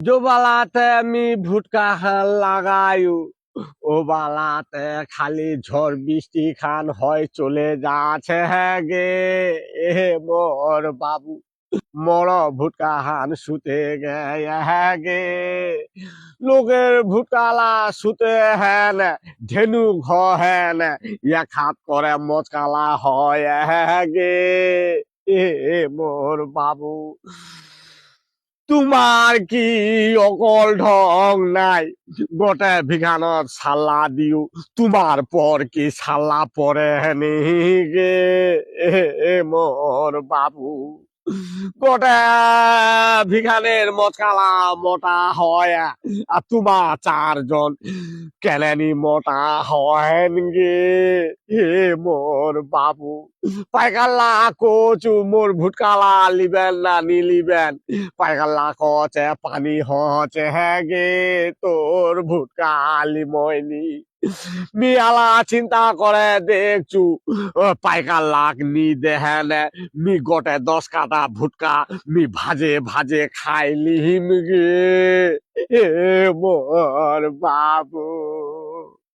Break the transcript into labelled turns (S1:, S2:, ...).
S1: জোবালাতে আমি ভুটকা খান লাগায়ু ও বালাতে খালি ঝড় বৃষ্টি খান হয় চলে যাচ্ছে হ্যাঁ গে এ মোর বাবু মর ভুটকা খান শুতে গে হ্যাঁ গে লোকের ভুটকালা শুতে হ্যান ধেনু ঘ হ্যান ইয়া খাত করে মচকালা হয় হ্যাঁ গে এ মোর বাবু তোমার কি অকল ঢং নাই গোটে ভিখানত সাল্লা দিও তোমার পর কি সাল্লা পরে নি গে মোর বাবু গোটে ভিখানের মচকালা মোটা হয় আর তোমার চারজন কেলেনি মোটা হয় গে মোর বাবু পাইকাল্লা কচু মোর ভুটকালা লিবেন না নিলিবেন পাইকাল্লা কচে পানি হচ্ছে হ্যাঁ গে তোর ভুটকালি ময়নি মিয়ালা চিন্তা করে দেখছু পাইকাল্লাক নি দেহেন মি গোটে 10 কাটা ভুটকা মি ভাজে ভাজে খাইলিম গে মোর বাবু।